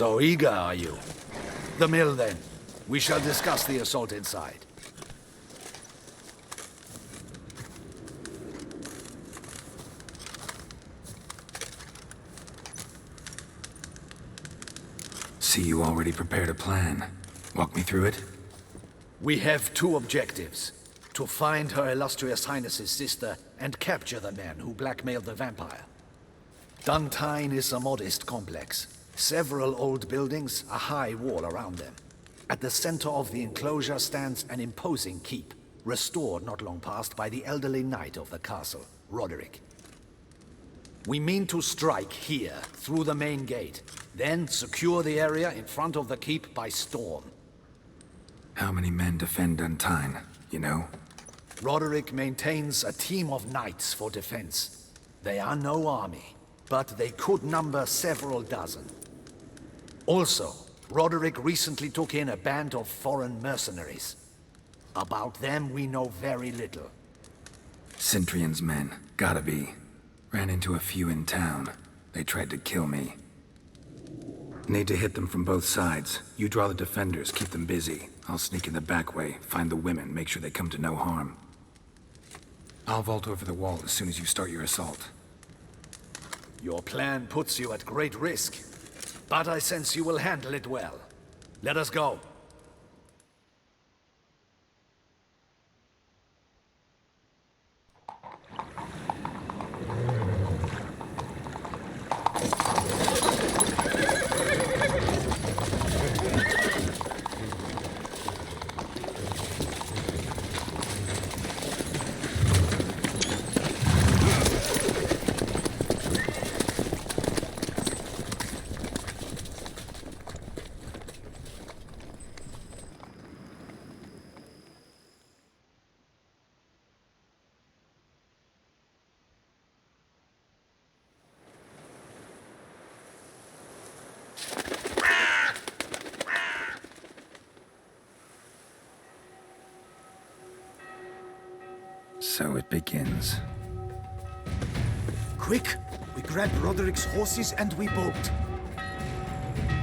So eager, are you? The mill, then. We shall discuss the assault inside. See, you already prepared a plan. Walk me through it. We have two objectives. To find Her Illustrious Highness's sister and capture the man who blackmailed the vampire. Duntine is a modest complex. Several old buildings, a high wall around them. At the center of the enclosure stands an imposing keep, restored not long past by the elderly knight of the castle, Roderick. We mean to strike here, through the main gate, then secure the area in front of the keep by storm. How many men defend Duntine, you know? Roderick maintains a team of knights for defense. They are no army, but they could number several dozen. Also, Roderick recently took in a band of foreign mercenaries. About them we know very little. Cintrian's men, gotta be. Ran into a few in town. They tried to kill me. Need to hit them from both sides. You draw the defenders, keep them busy. I'll sneak in the back way, find the women, make sure they come to no harm. I'll vault over the wall as soon as you start your assault. Your plan puts you at great risk, but I sense you will handle it well. Let us go. So it begins. Quick! We grab Roderick's horses and we bolt.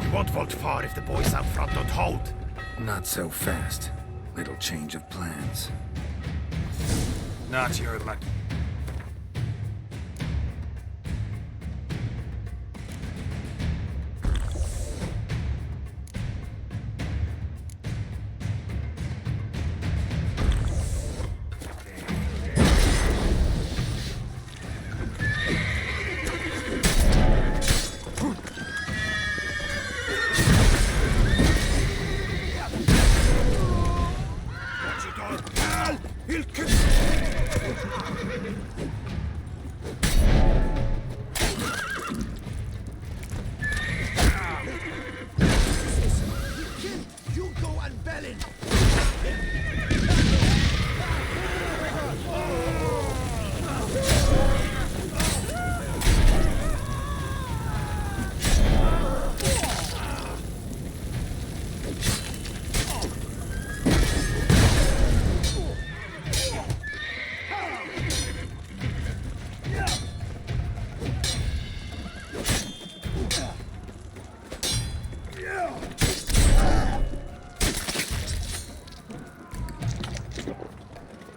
We won't vault far if the boys out front don't hold. Not so fast. Little change of plans. Not your luck.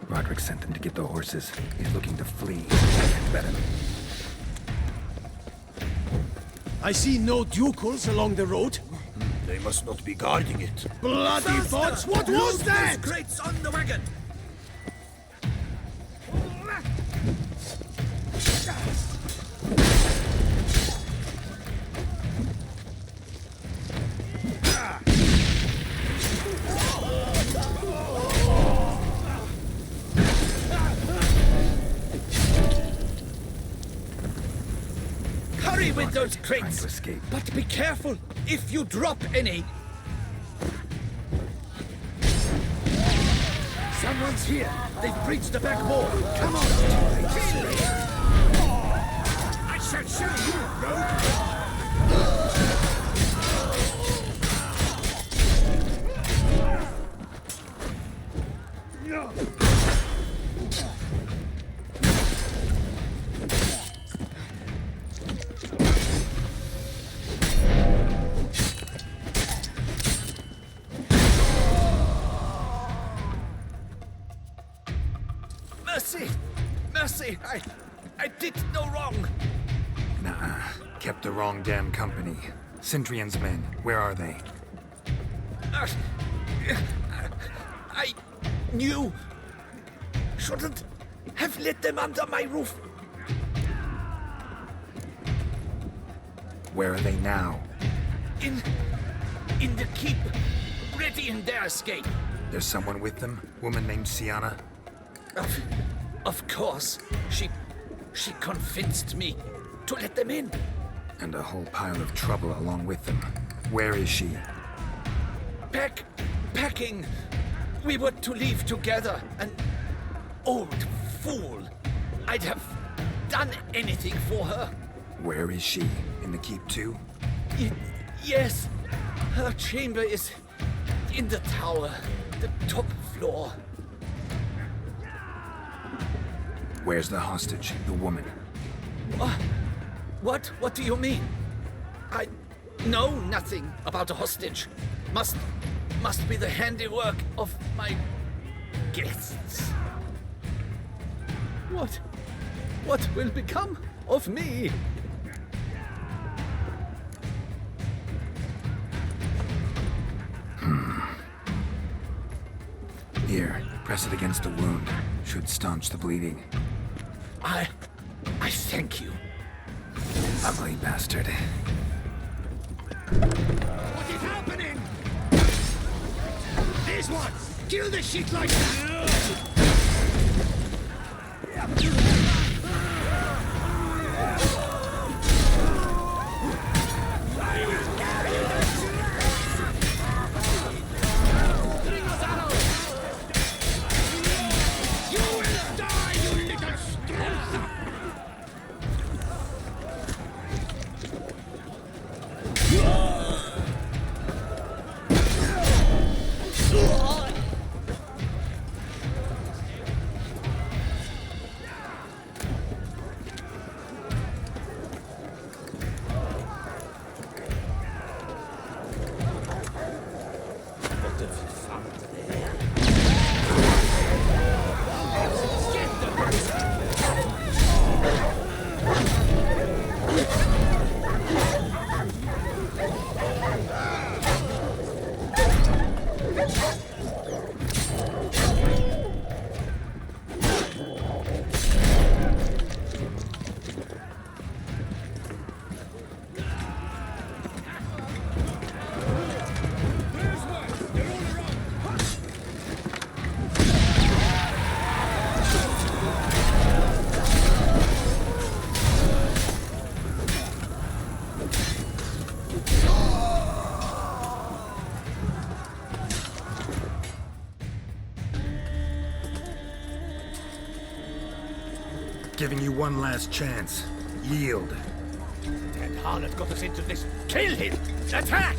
Roderick sent them to get the horses. He's looking to flee. Better. I see no ducals along the road. They must not be guarding it. Bloody bots! What was that? Crates on the wagon! Hurry with those Trying crates! to escape. But be careful if you drop any! Someone's here! They've breached the back wall! Come on! I shall show you, rogue! Mercy! Mercy! I did no wrong! Nah, kept the wrong damn company. Centrion's men, where are they? I knew. Shouldn't have let them under my roof. Where are they now? In the keep, ready in their escape. There's someone with them? Woman named Sienna? Of course, she convinced me to let them in. And a whole pile of trouble along with them. Where is she? Packing. We were to leave together. An old fool. I'd have done anything for her. Where is she? In the keep too? Yes. Her chamber is in the tower, the top floor. Where's the hostage, the woman? What? What do you mean? I know nothing about a hostage. Must be the handiwork of my guests. What will become of me? Here, press it against the wound. Should staunch the bleeding. I thank you. Ugly bastard. What is happening? These ones! Kill the shit like that! Giving you one last chance. Yield. That harlot got us into this. Kill him! Attack!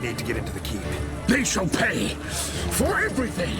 Need to get into the keep. They shall pay for everything!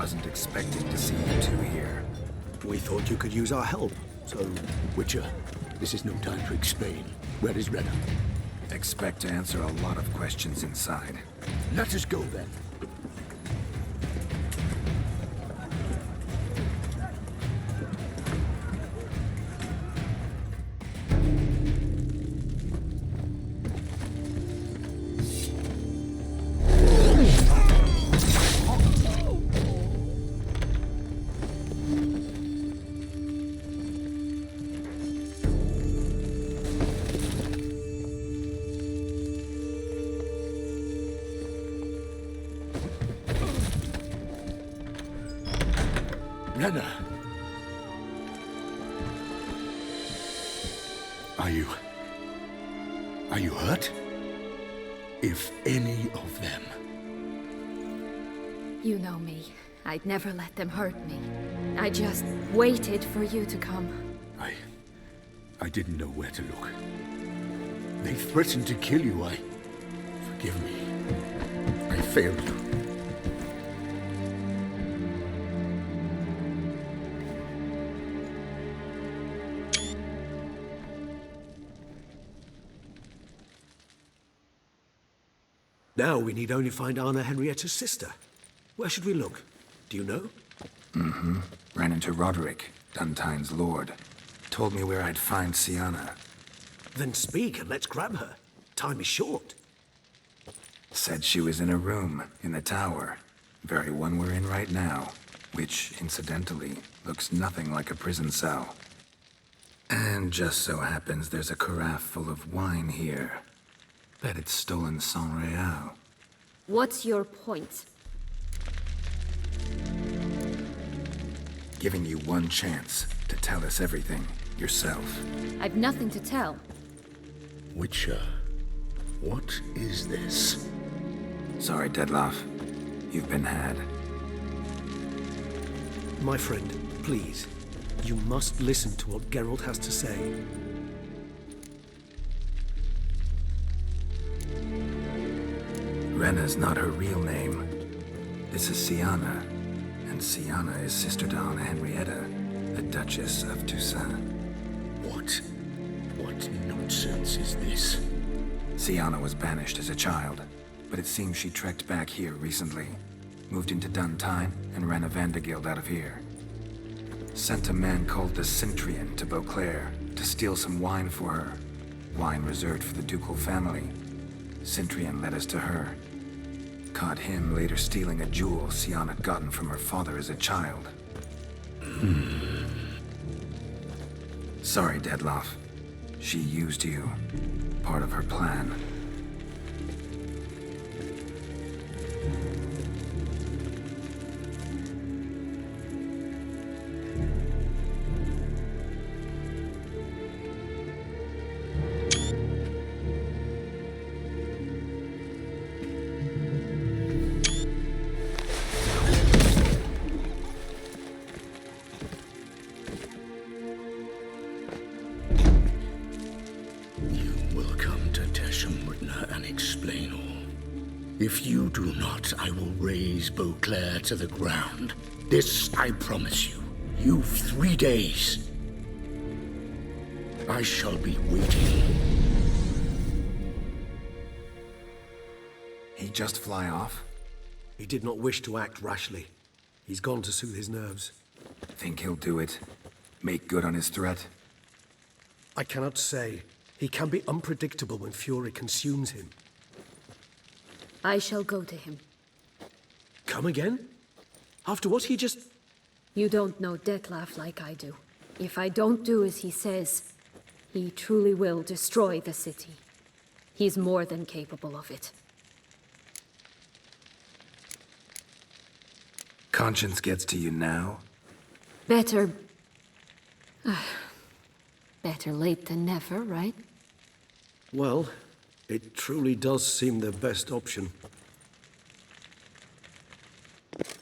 wasn't expecting to see you two here. We thought you could use our help, so... Witcher, this is no time to explain. Where is Renna? Expect to answer a lot of questions inside. Let us go then. Renna! Are you hurt? If any of them... You know me. I'd never let them hurt me. I just waited for you to come. I didn't know where to look. They threatened to kill you. Forgive me. I failed you. Now we need only find Anna Henrietta's sister. Where should we look? Do you know? Ran into Roderick, Duntine's lord. Told me where I'd find Sienna. Then speak and let's grab her. Time is short. Said she was in a room in the tower. Very one we're in right now. Which, incidentally, looks nothing like a prison cell. And just so happens there's a carafe full of wine here. Bet it's stolen sans real. What's your point? Giving you one chance to tell us everything yourself. I've nothing to tell. Witcher, what is this? Sorry, Dettlaff. You've been had. My friend, please. You must listen to what Geralt has to say. Renna's not her real name. This is Sienna. And Sienna is sister to Anna Henrietta, the Duchess of Toussaint. What nonsense is this? Sienna was banished as a child, but it seems she trekked back here recently. Moved into Duntine and ran a Vandergild out of here. Sent a man called the Centurion to Beauclair to steal some wine for her. Wine reserved for the ducal family. Centurion led us to her. Caught him later stealing a jewel Sienna had gotten from her father as a child. Sorry, Dettlaff. She used you. Part of her plan. If you do not, I will raise Beauclair to the ground. This I promise you. You've 3 days. I shall be waiting. He just fly off? He did not wish to act rashly. He's gone to soothe his nerves. Think he'll do it? Make good on his threat? I cannot say. He can be unpredictable when fury consumes him. I shall go to him. Come again? After what he just... You don't know Dettlaff like I do. If I don't do as he says, he truly will destroy the city. He's more than capable of it. Conscience gets to you now? Better... better late than never, right? Well, it truly does seem the best option.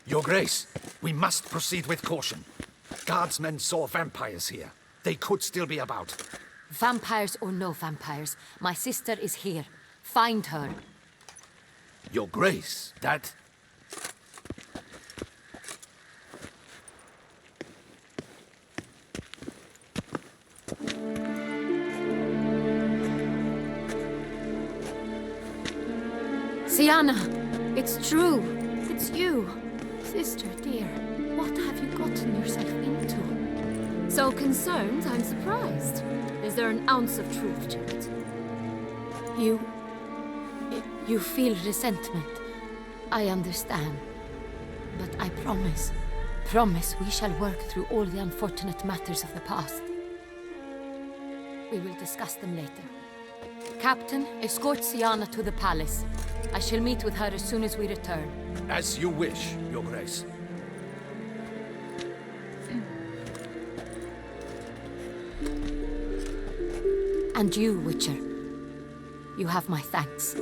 Your Grace, we must proceed with caution. Guardsmen saw vampires here. They could still be about. Vampires or no vampires, my sister is here. Find her. Your Grace, that... Sienna! It's true! It's you! Sister, dear, what have you gotten yourself into? So concerned, I'm surprised. Is there an ounce of truth to it? You feel resentment. I understand. But I promise we shall work through all the unfortunate matters of the past. We will discuss them later. Captain, escort Sienna to the palace. I shall meet with her as soon as we return. As you wish, Your Grace. And you, Witcher. You have my thanks.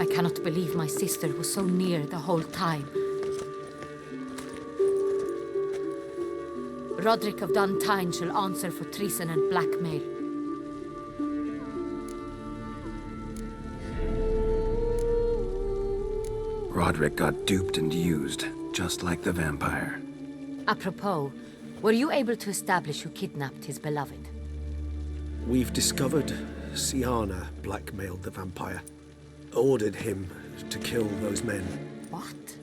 I cannot believe my sister was so near the whole time. Roderick of Duntine shall answer for treason and blackmail. Roderick got duped and used, just like the vampire. Apropos, were you able to establish who kidnapped his beloved? We've discovered Sienna blackmailed the vampire. Ordered him to kill those men. What?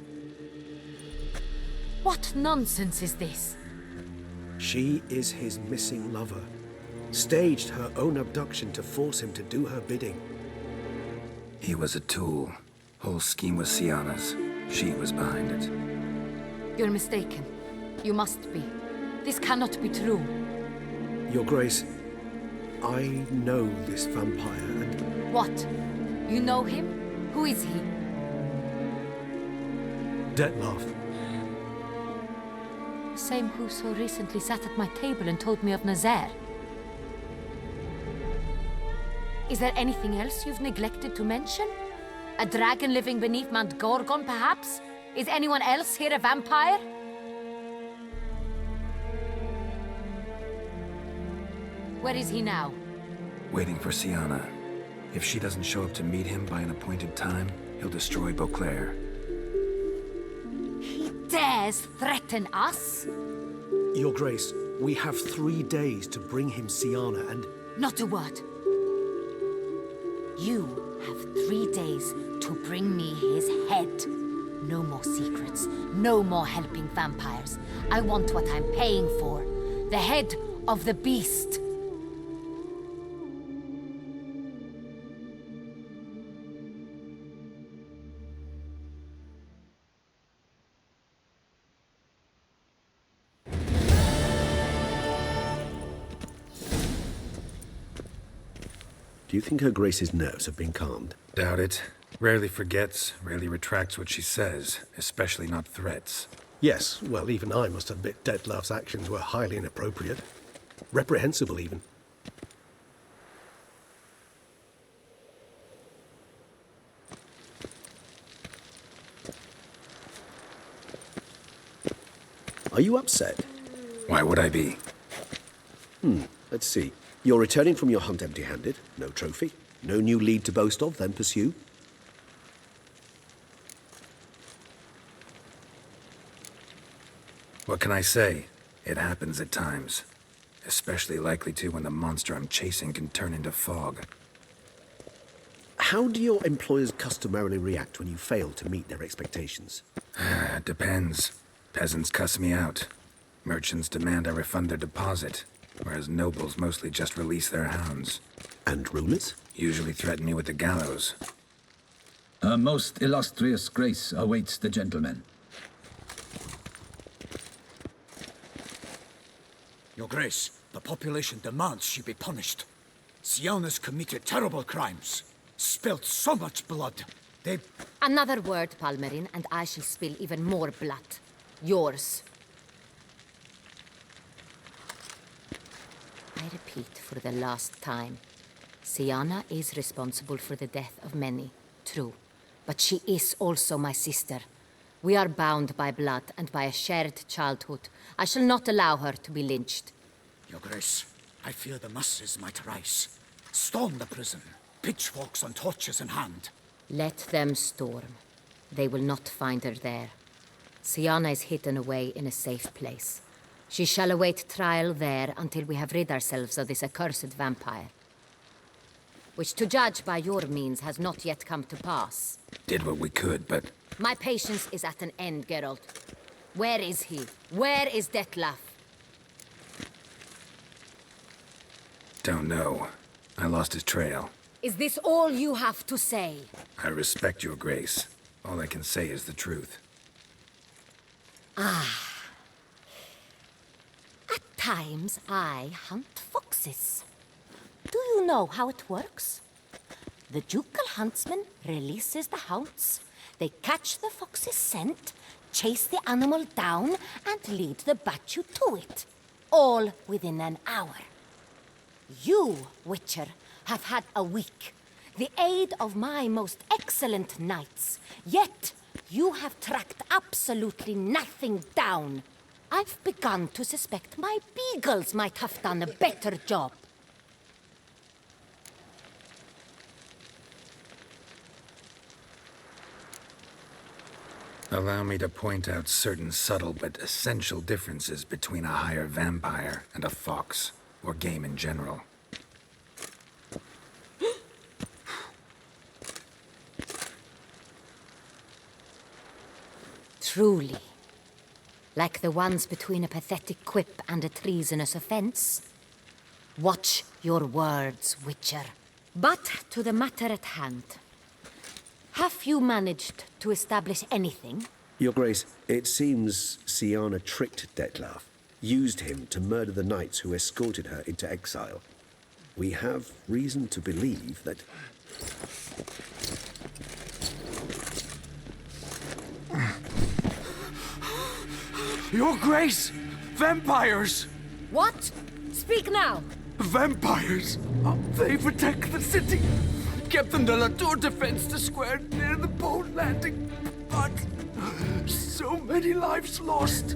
What nonsense is this? She is his missing lover. Staged her own abduction to force him to do her bidding. He was a tool. Whole scheme was Sienna's. She was behind it. You're mistaken. You must be. This cannot be true. Your Grace, I know this vampire and... What? You know him? Who is he? Detlef. The same who so recently sat at my table and told me of Nazaire. Is there anything else you've neglected to mention? A dragon living beneath Mount Gorgon, perhaps? Is anyone else here a vampire? Where is he now? Waiting for Sienna. If she doesn't show up to meet him by an appointed time, he'll destroy Beauclair. He dares threaten us? Your Grace, we have 3 days to bring him Sienna and... Not a word. You have 3 days to bring me his head. No more secrets. No more helping vampires. I want what I'm paying for. The head of the beast. Do you think Her Grace's nerves have been calmed? Doubt it. Rarely forgets, rarely retracts what she says, especially not threats. Yes, well, even I must admit Detlef's actions were highly inappropriate. Reprehensible, even. Are you upset? Why would I be? Let's see. You're returning from your hunt empty-handed. No trophy. No new lead to boast of, then pursue. What can I say? It happens at times. Especially likely to when the monster I'm chasing can turn into fog. How do your employers customarily react when you fail to meet their expectations? Depends. Peasants cuss me out. Merchants demand I refund their deposit, whereas nobles mostly just release their hounds. And rulers? Usually threaten me with the gallows. A most illustrious grace awaits the gentleman. Your Grace, the population demands she be punished. Sienna's committed terrible crimes. Spilt so much blood. They... Another word, Palmerin, and I shall spill even more blood. Yours. I repeat for the last time. Sienna is responsible for the death of many, true. But she is also my sister. We are bound by blood and by a shared childhood. I shall not allow her to be lynched. Your Grace, I fear the masses might rise. Storm the prison, pitchforks and torches in hand. Let them storm. They will not find her there. Sienna is hidden away in a safe place. She shall await trial there until we have rid ourselves of this accursed vampire. which to judge by your means has not yet come to pass. Did what we could, but My patience is at an end, Geralt. Where is he? Where is Detlef? don't know. I lost his trail. Is this all you have to say? I respect your grace. All I can say is the truth. At times, I hunt foxes. Do you know how it works? The ducal huntsman releases the hounds. They catch the fox's scent, chase the animal down, and lead the battue to it. All within an hour. You, Witcher, have had a week. The aid of my most excellent knights. Yet, you have tracked absolutely nothing down. I've begun to suspect my beagles might have done a better job. Allow me to point out certain subtle but essential differences between a higher vampire and a fox, or game in general. Truly. Like the ones between a pathetic quip and a treasonous offense. Watch your words, Witcher. But to the matter at hand. Have you managed to establish anything? Your Grace, it seems Siana tricked Detlef, used him to murder the knights who escorted her into exile. We have reason to believe that... Your Grace! Vampires! What? Speak now! Vampires! They protect the city! Captain de la Tour defends the square near the boat landing, but so many lives lost.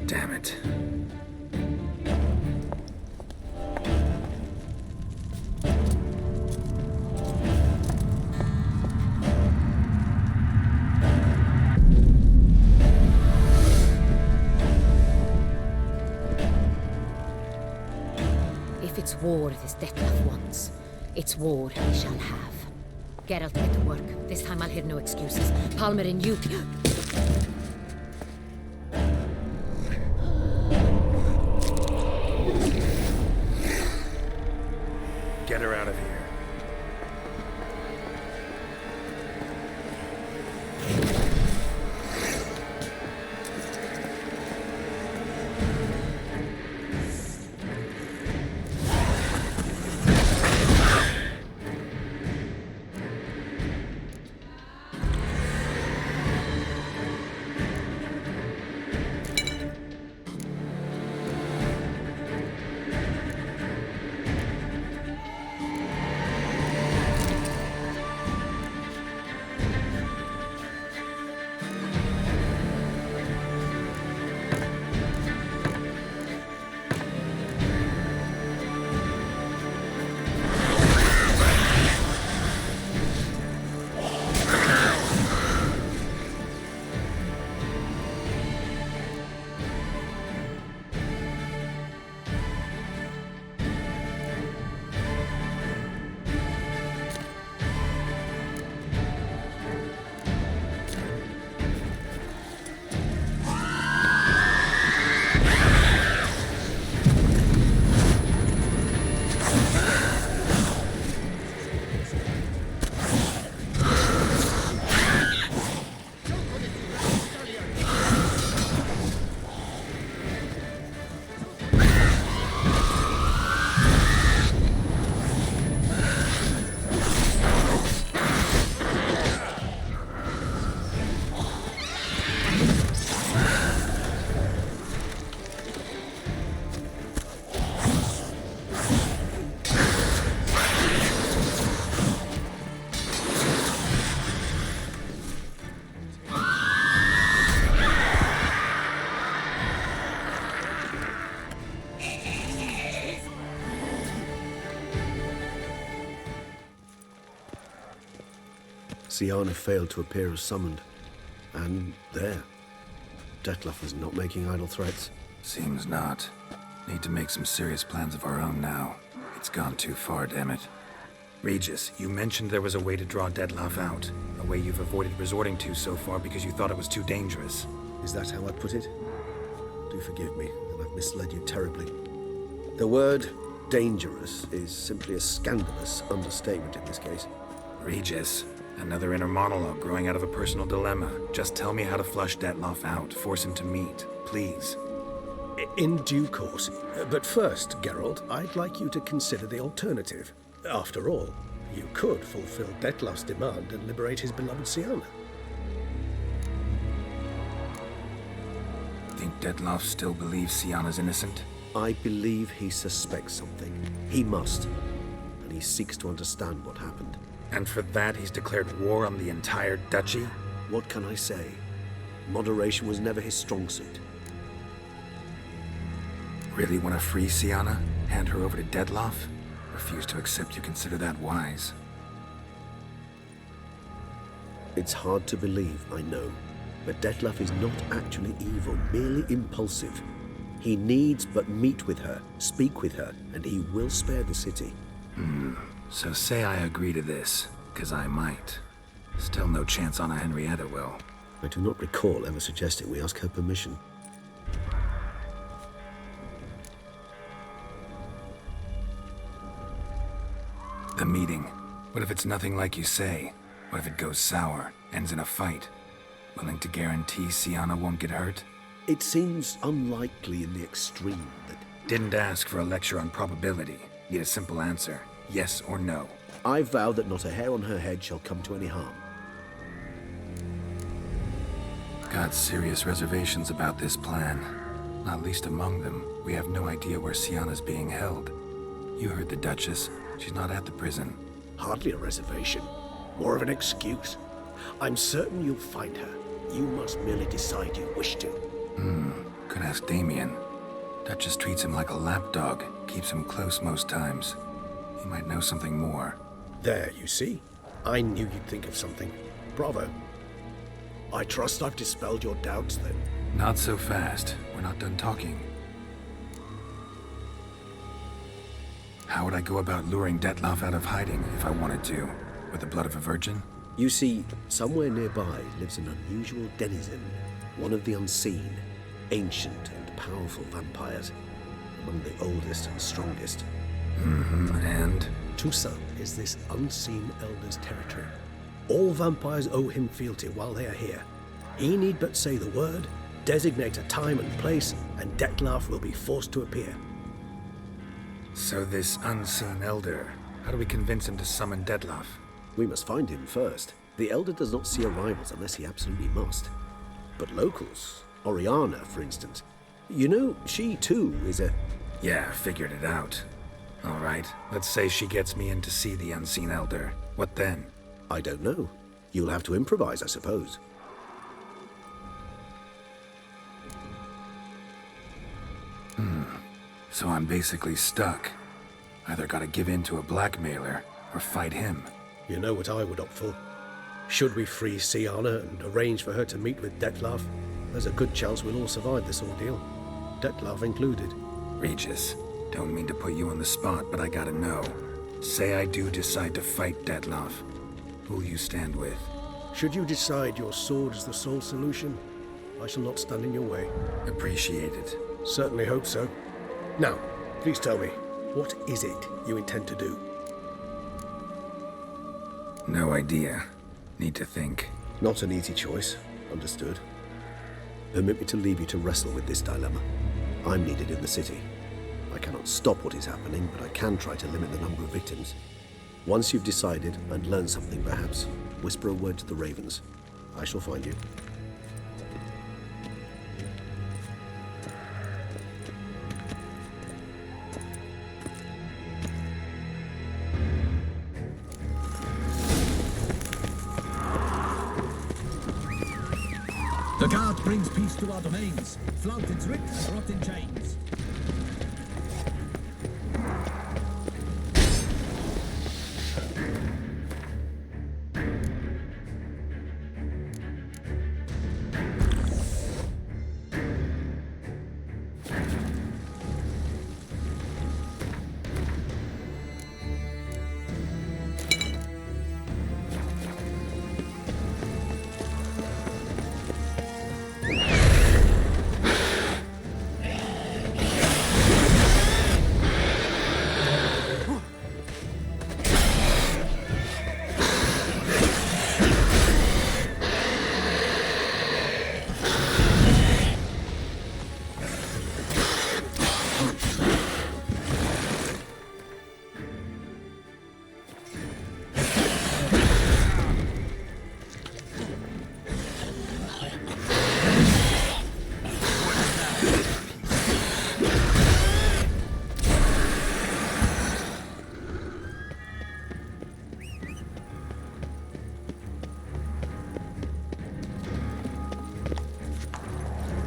Damn it. If it's war this Detlef wants, it's war he shall have. Geralt, get to work. This time I'll hear no excuses. Palmer and you... Get her out of here. Siana failed to appear as summoned. And there. Detlef is not making idle threats. Seems not. Need to make some serious plans of our own now. It's gone too far, damn it. Regis, you mentioned there was a way to draw Dettlaff out. A way you've avoided resorting to so far because you thought it was too dangerous. Is that how I put it? Do forgive me that I've misled you terribly. The word dangerous is simply a scandalous understatement in this case. Regis, another inner monologue growing out of a personal dilemma. Just tell me how to flush Dettlaff out, force him to meet, please. In due course. But first, Geralt, I'd like you to consider the alternative. After all, you could fulfill Dettlaff's demand and liberate his beloved Siana. Think Dettlaff still believes Siana's innocent? I believe he suspects something. He must. And he seeks to understand what happened. And for that, he's declared war on the entire duchy? What can I say? Moderation was never his strong suit. Really want to free Siana? Hand her over to Dettlaff? Refuse to accept you consider that wise. It's hard to believe, I know. But Dettlaff is not actually evil, merely impulsive. He needs but meet with her, speak with her, and he will spare the city. So say I agree to this, 'cause I might. Still no chance Anna Henrietta will. I do not recall ever suggesting we ask her permission. The meeting. What if it's nothing like you say? What if it goes sour, ends in a fight? Willing to guarantee Siana won't get hurt? It seems unlikely in the extreme that... Didn't ask for a lecture on probability. Need a simple answer. Yes or no. I vow that not a hair on her head shall come to any harm. Got serious reservations about this plan. Not least among them, we have no idea where Siana's being held. You heard the Duchess. She's not at the prison. Hardly a reservation. More of an excuse. I'm certain you'll find her. You must merely decide you wish to. Could ask Damien. Duchess treats him like a lapdog. Keeps him close most times. He might know something more. There, you see? I knew you'd think of something. Bravo. I trust I've dispelled your doubts, then. Not so fast. We're not done talking. How would I go about luring Dettlaff out of hiding if I wanted to? With the blood of a virgin? You see, somewhere nearby lives an unusual denizen, one of the unseen, ancient and powerful vampires, among the oldest and strongest. And? Toussaint is this unseen elder's territory. All vampires owe him fealty while they are here. He need but say the word, designate a time and place, and Dettlaff will be forced to appear. So this unseen elder, how do we convince him to summon Dettlaff? We must find him first. The elder does not see arrivals unless he absolutely must. But locals, Oriana, for instance, you know, she too is a... Yeah, figured it out. All right, let's say she gets me in to see the unseen elder. What then? I don't know. You'll have to improvise, I suppose. So I'm basically stuck. Either gotta give in to a blackmailer, or fight him. You know what I would opt for. Should we free Siana and arrange for her to meet with Dettlaff, there's a good chance we'll all survive this ordeal. Dettlaff included. Regis, don't mean to put you on the spot, but I gotta know. Say I do decide to fight Dettlaff. Who'll you stand with? Should you decide your sword is the sole solution, I shall not stand in your way. Appreciate it. Certainly hope so. Now, please tell me, what is it you intend to do? No idea. Need to think. Not an easy choice. Understood. Permit me to leave you to wrestle with this dilemma. I'm needed in the city. I cannot stop what is happening, but I can try to limit the number of victims. Once you've decided and learned something, perhaps, whisper a word to the ravens. I shall find you. The guard brings peace to our domains. Flout its writ and rot in chains.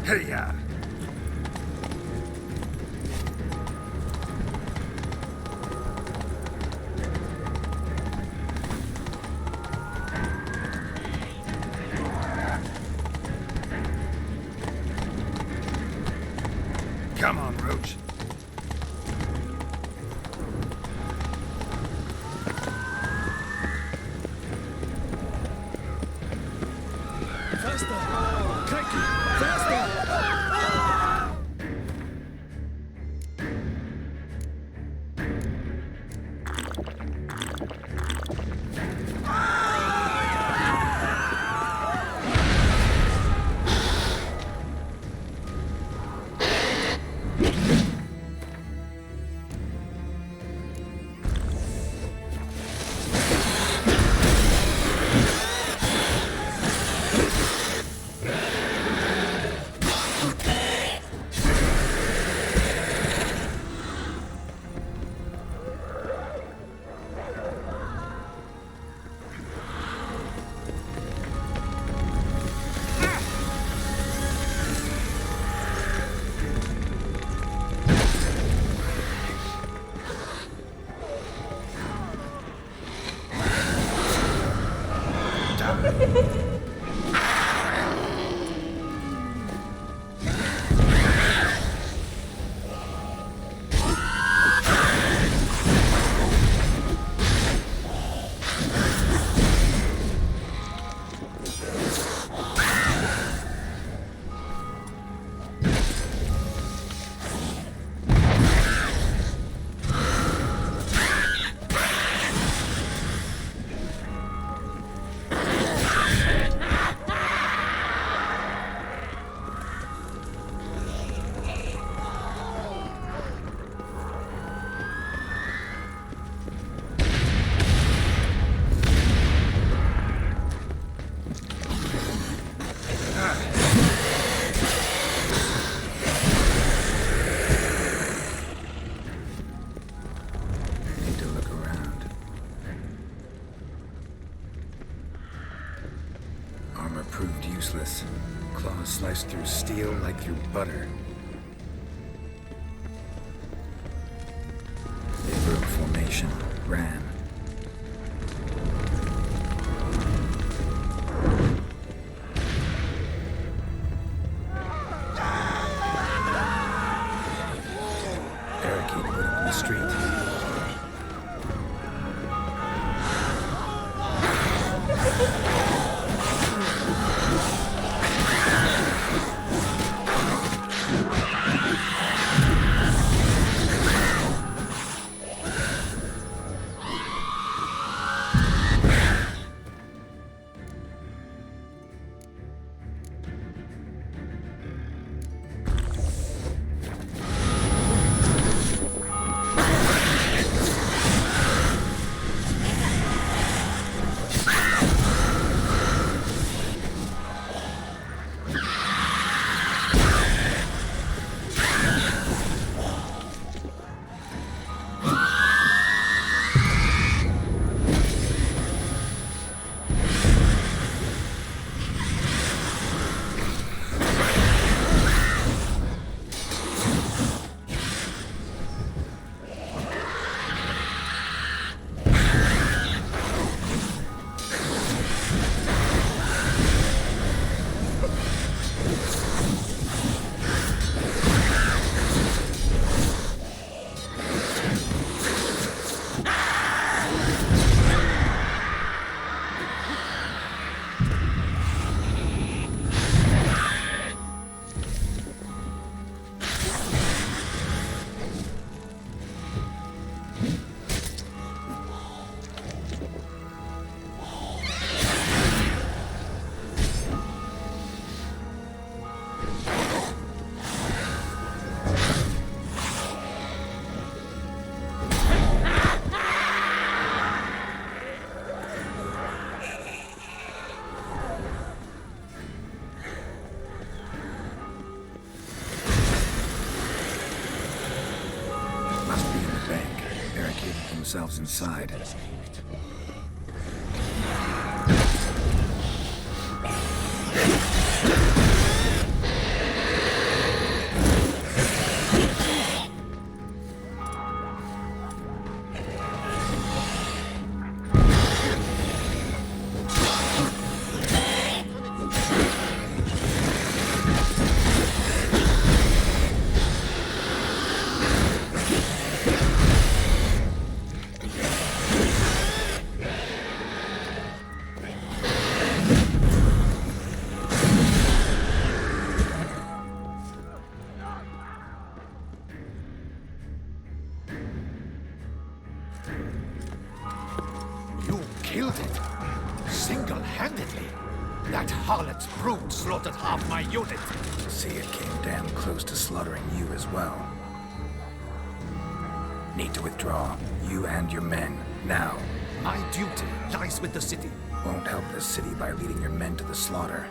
Hey-ya! Come on, Roach. Useless. Claws sliced through steel like through butter. They broke formation, ran. Parakeet put up in the street. Themselves inside. That harlot's brood slaughtered half my unit. See, it came damn close to slaughtering you as well. Need to withdraw. You and your men. Now. My duty lies with the city. Won't help the city by leading your men to the slaughter.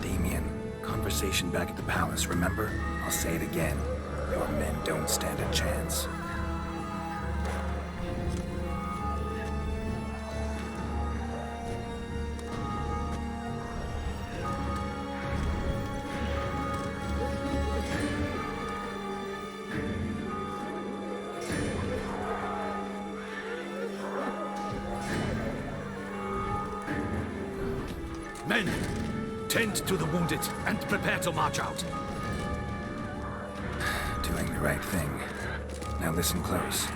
Damien, conversation back at the palace, remember? I'll say it again. Your men don't stand a chance. Men, tend to the wounded and prepare to march out. Doing the right thing. Now listen close.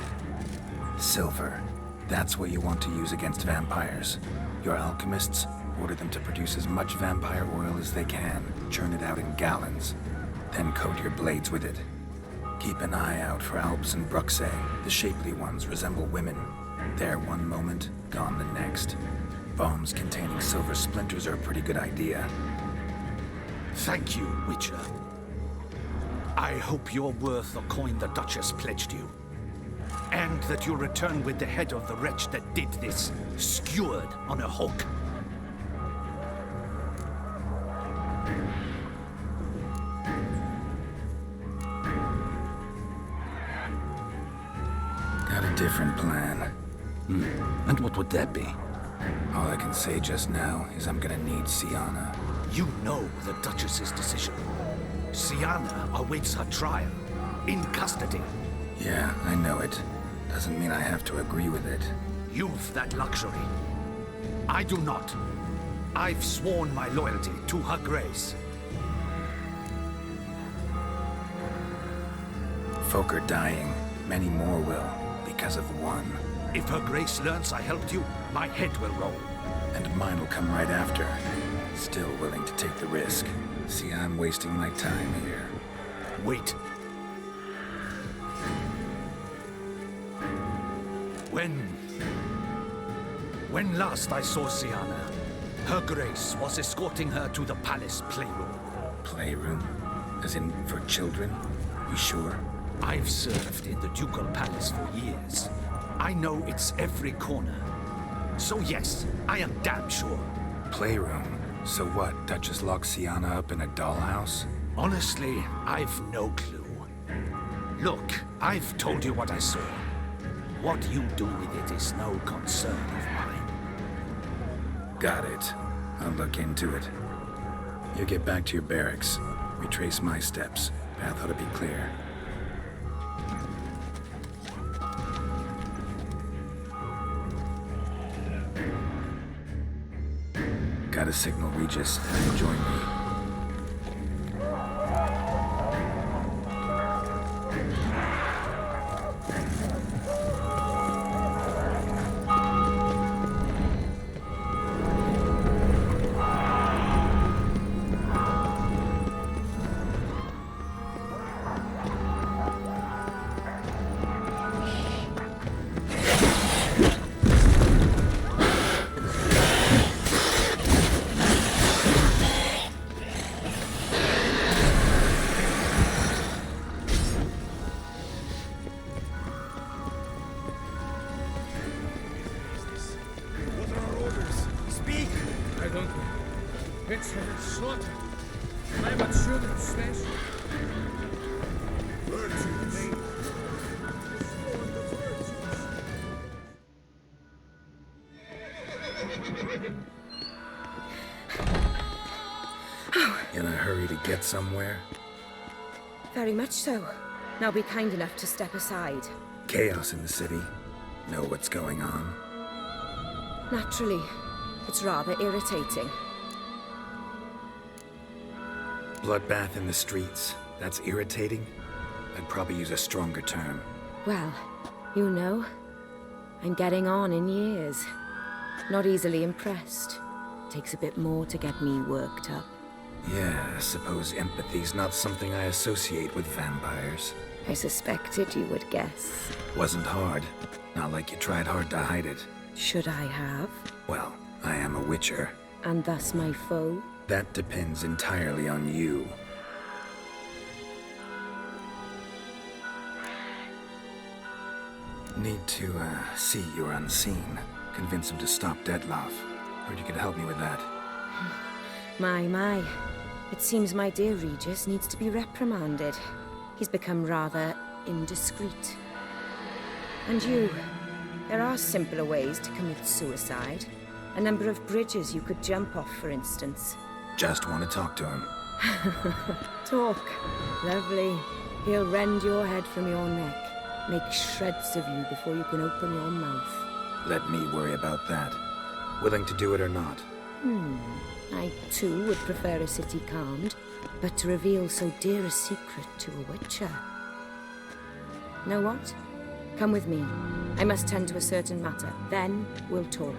Silver. That's what you want to use against vampires. Your alchemists, order them to produce as much vampire oil as they can. Churn it out in gallons. Then coat your blades with it. Keep an eye out for Alps and Bruxae. The shapely ones resemble women. There one moment, gone the next. Bombs containing silver splinters are a pretty good idea. Thank you, Witcher. I hope you're worth the coin the Duchess pledged you. And that you'll return with the head of the wretch that did this, skewered on a hook. Got a different plan. And what would that be? All I can say just now is I'm gonna need Sienna. You know the Duchess's decision. Sienna awaits her trial, in custody. Yeah, I know it. Doesn't mean I have to agree with it. You've that luxury. I do not. I've sworn my loyalty to her grace. Folk are dying. Many more will, because of one. If her grace learns I helped you, my head will roll. And mine will come right after. Still willing to take the risk. See, I'm wasting my time here. Wait. When last I saw Sienna, her grace was escorting her to the palace playroom. Playroom? As in for children? You sure? I've served in the ducal palace for years. I know its every corner. So yes, I am damn sure. Playroom? So what, Duchess locks Sienna up in a dollhouse? Honestly, I've no clue. Look, I've told you what I saw. What you do with it is no concern of mine. Got it. I'll look into it. You get back to your barracks. Retrace my steps. Path ought to be clear. Gotta signal Regis and join me. In a hurry to get somewhere? Very much so. Now be kind enough to step aside. Chaos in the city. Know what's going on? Naturally. It's rather irritating. Bloodbath in the streets. That's irritating? I'd probably use a stronger term. Well, you know, I'm getting on in years. Not easily impressed. Takes a bit more to get me worked up. Yeah, I suppose empathy's not something I associate with vampires. I suspected you would guess. Wasn't hard. Not like you tried hard to hide it. Should I have? Well, I am a witcher. And thus my foe? That depends entirely on you. Need to, see you're unseen. Convince him to stop Dettlaff. Heard you could help me with that. My. It seems my dear Regis needs to be reprimanded. He's become rather indiscreet. And you, there are simpler ways to commit suicide. A number of bridges you could jump off, for instance. Just want to talk to him. Talk. Lovely. He'll rend your head from your neck. Make shreds of you before you can open your mouth. Let me worry about that. Willing to do it or not? I, too, would prefer a city calmed, but to reveal so dear a secret to a witcher. Know what? Come with me. I must tend to a certain matter. Then we'll talk.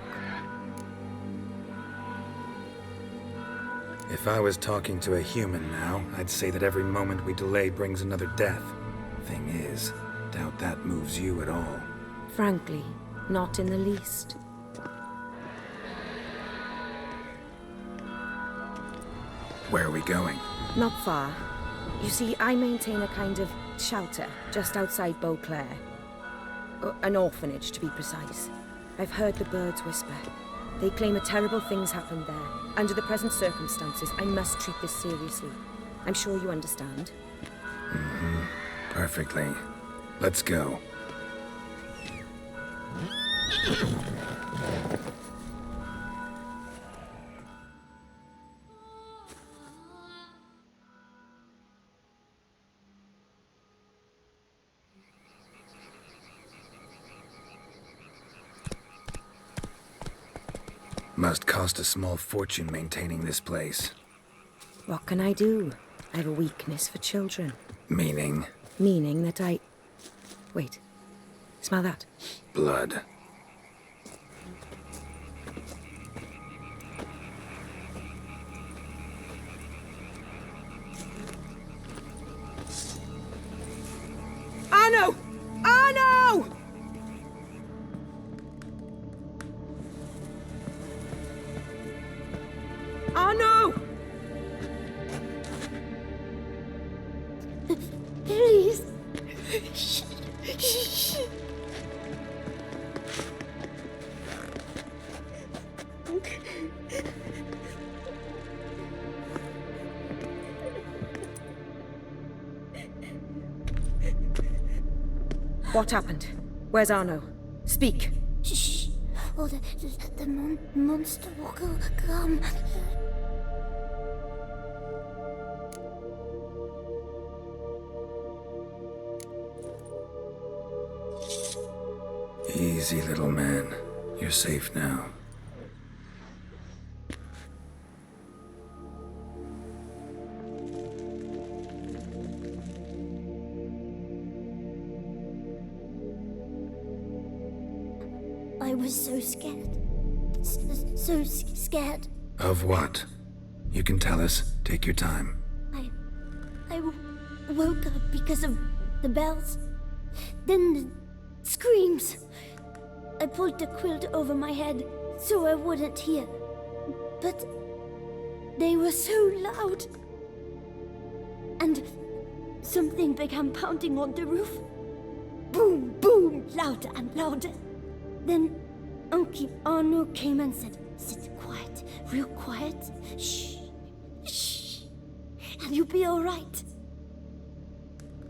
If I was talking to a human now, I'd say that every moment we delay brings another death. Thing is, doubt that moves you at all. Frankly, not in the least. Where are we going? Not far. You see, I maintain a kind of shelter just outside Beauclair. An orphanage, to be precise. I've heard the birds whisper. They claim a terrible thing's happened there. Under the present circumstances, I must treat this seriously. I'm sure you understand. Perfectly. Let's go. Must cost a small fortune maintaining this place. What can I do? I have a weakness for children. Meaning? Meaning that I... Wait. Smell that? Blood. Arno! Arno! Arno! Please. What happened? Where's Arno? Speak. Shh. Oh, the monster will come. Easy, little man. You're safe now. I was so scared. So scared. Of what? You can tell us. Take your time. I woke up because of the bells. Then the screams. I pulled the quilt over my head so I wouldn't hear. But they were so loud. And something began pounding on the roof. Boom, boom, louder and louder. Then Uncle Arno came and said, "Sit quiet, real quiet. Shh, shh, and you'll be all right."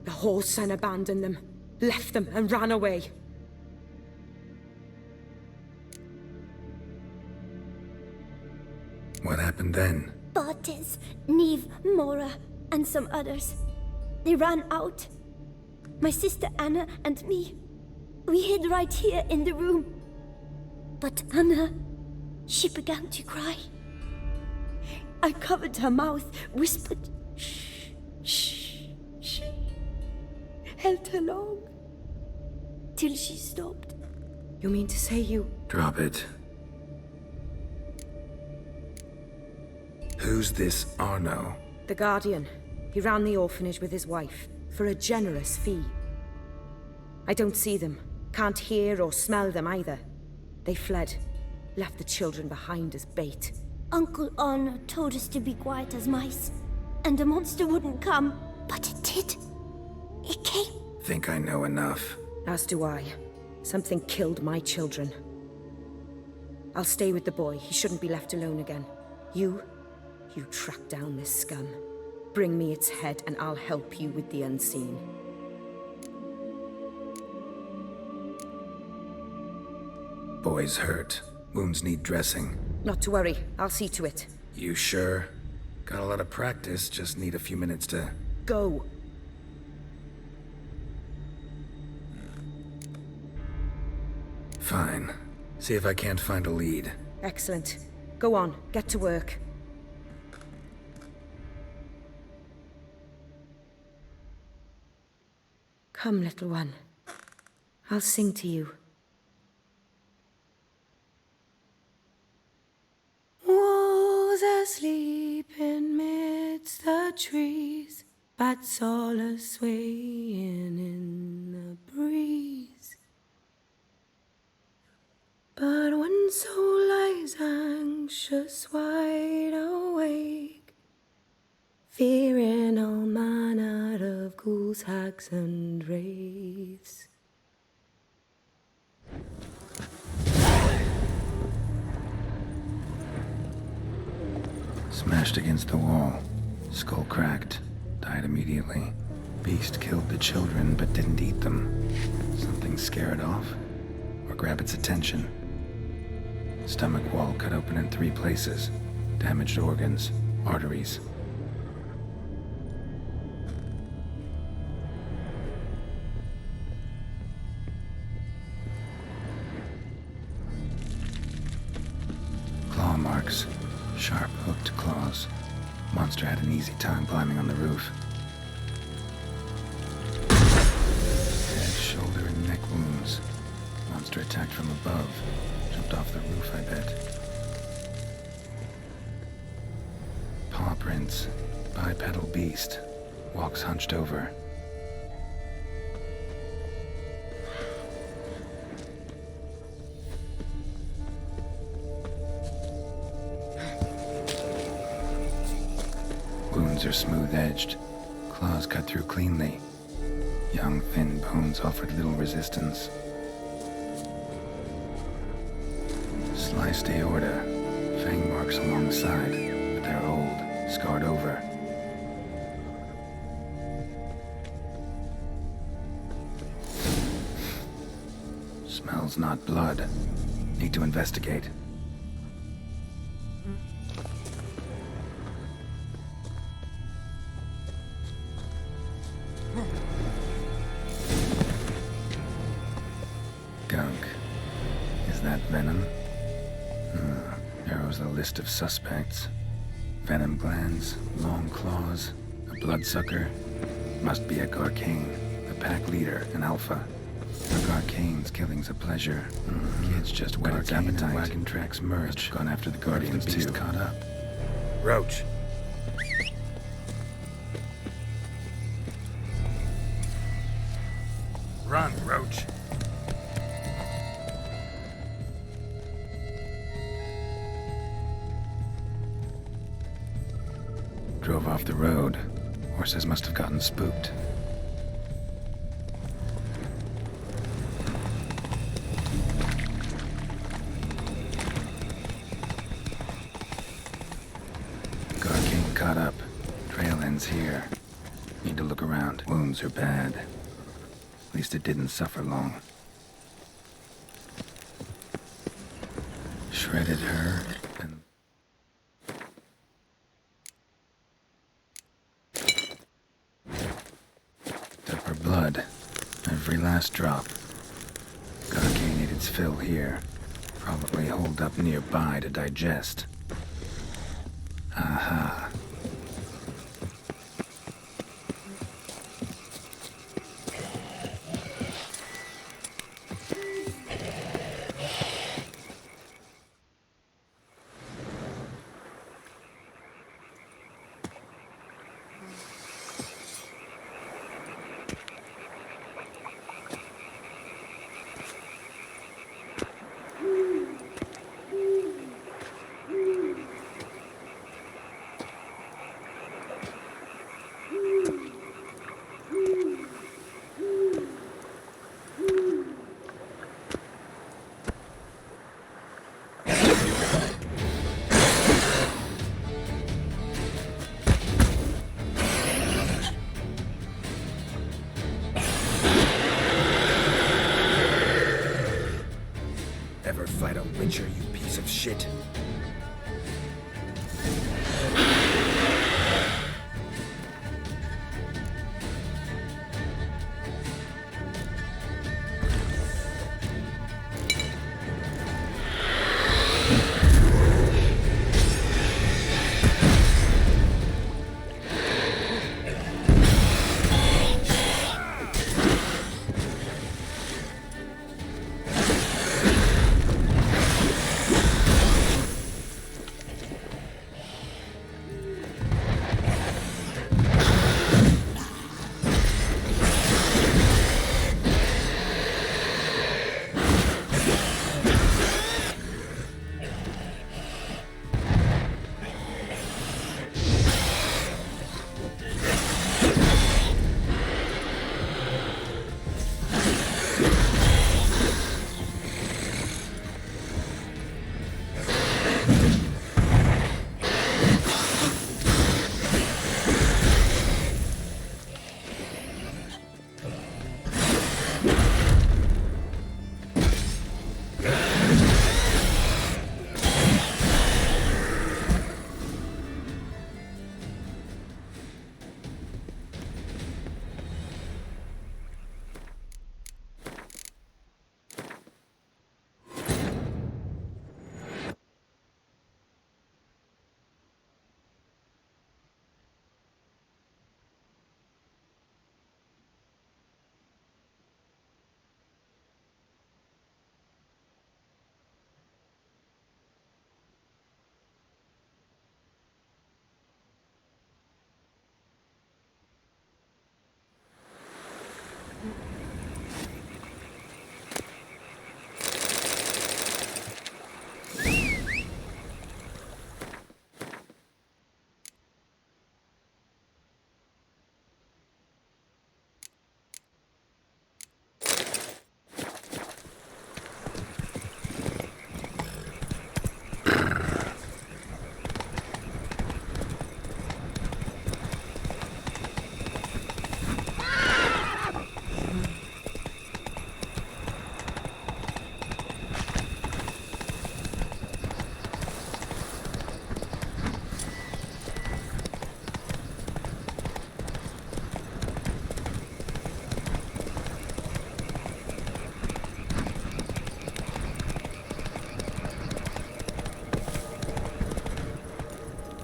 The whole son abandoned them, left them and ran away. What happened then? Bartes, Neve, Mora, and some others. They ran out. My sister Anna and me. We hid right here in the room. But Anna, she began to cry. I covered her mouth, whispered, "Shh, shh, shh." Held her long. Till she stopped. You mean to say you... Drop it. Who's this Arno? The Guardian. He ran the orphanage with his wife, for a generous fee. I don't see them. Can't hear or smell them either. They fled. Left the children behind as bait. Uncle Honor told us to be quiet as mice, and the monster wouldn't come. But it did. It came. Think I know enough. As do I. Something killed my children. I'll stay with the boy. He shouldn't be left alone again. You track down this scum. Bring me its head and I'll help you with the unseen. Boy's hurt. Wounds need dressing. Not to worry. I'll see to it. You sure? Got a lot of practice, just need a few minutes to... Go. Fine. See if I can't find a lead. Excellent. Go on. Get to work. Come, little one. I'll sing to you. Wolves asleep in midst the trees, bats all a-swaying in the breeze. But one soul lies anxious, wide awake, fearing all manner of ghouls, hags, and wraiths. Smashed against the wall. Skull cracked. Died immediately. Beast killed the children, but didn't eat them. Something scare it off? Or grab its attention? Stomach wall cut open in 3 places. Damaged organs. Arteries. Claw marks. Sharp, hooked claws. Monster had an easy time climbing on the roof. Head, shoulder, and neck wounds. Monster attacked from above. Jumped off the roof, I bet. Paw prints. Bipedal beast. Walks hunched over. Wounds are smooth-edged. Claws cut through cleanly. Young, thin bones offered little resistance. Sliced aorta. Fang marks along the side, but they're old, scarred over. Smells not blood. Need to investigate. Gunk. Is that venom? Narrows the list of suspects. Venom glands, long claws, a bloodsucker. Must be a Garcane, the pack leader, an alpha. For Garcane's killing's a pleasure. Kids just whet its appetite. And wagon tracks merge. Gone after the Guardians too. Caught up. Roach. Run, Roach. Drove off the road. Horses must have gotten spooked. Garcane caught up. Trail ends here. Need to look around. Wounds are bad. At least it didn't suffer long. Shredded her and... took her blood. Every last drop. Garcane ate its fill here. Probably holed up nearby to digest. Aha. shit.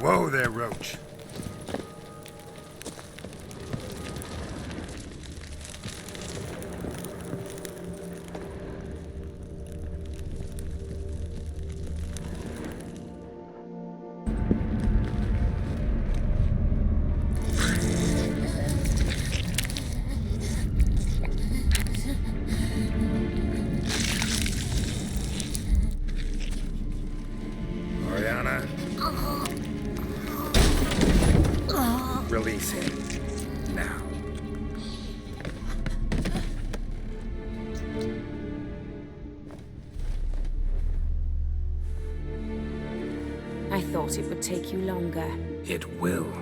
Whoa there, Roach. Release him. Now. I thought it would take you longer. It will.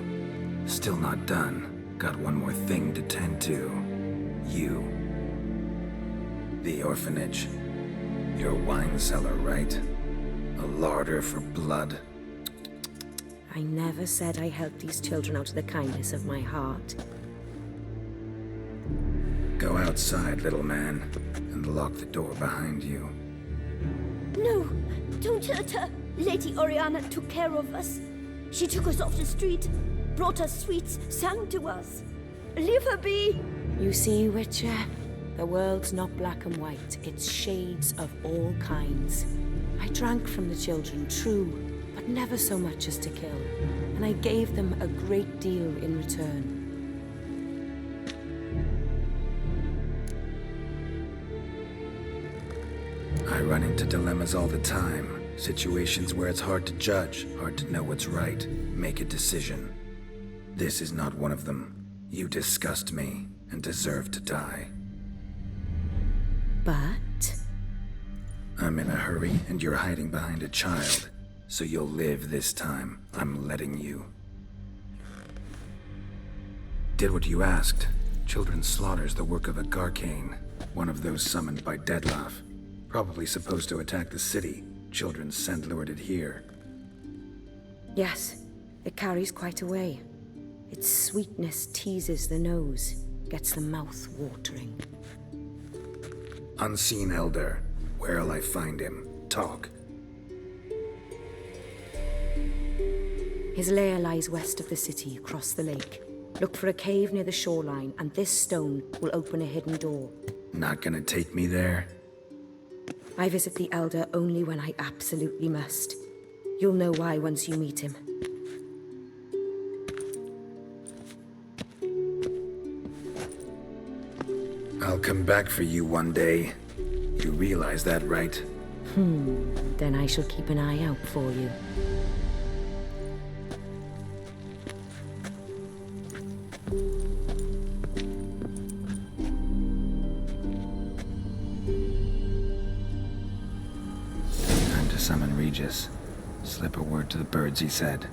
Still not done. Got one more thing to tend to. You. The orphanage. Your wine cellar, right? A larder for blood. I never said I helped these children out of the kindness of my heart. Go outside, little man, and lock the door behind you. No, don't hurt her. Lady Oriana took care of us. She took us off the street, brought us sweets, sang to us. Leave her be. You see, Witcher, the world's not black and white. It's shades of all kinds. I drank from the children, true, but never so much as to kill. And I gave them a great deal in return. I run into dilemmas all the time. Situations where it's hard to judge, hard to know what's right, make a decision. This is not one of them. You disgust me and deserve to die. But? I'm in a hurry and you're hiding behind a child. So you'll live this time. I'm letting you. Did what you asked. Children's slaughter's the work of a Garcane, one of those summoned by Deadlaugh. Probably supposed to attack the city, Children's scent lured it here. Yes, it carries quite a way. Its sweetness teases the nose, gets the mouth watering. Unseen elder. Where'll I find him? Talk. His lair lies west of the city, across the lake. Look for a cave near the shoreline, and this stone will open a hidden door. Not gonna take me there? I visit the Elder only when I absolutely must. You'll know why once you meet him. I'll come back for you one day. You realize that, right? Then I shall keep an eye out for you. Time to summon Regis. Slip a word to the birds, he said.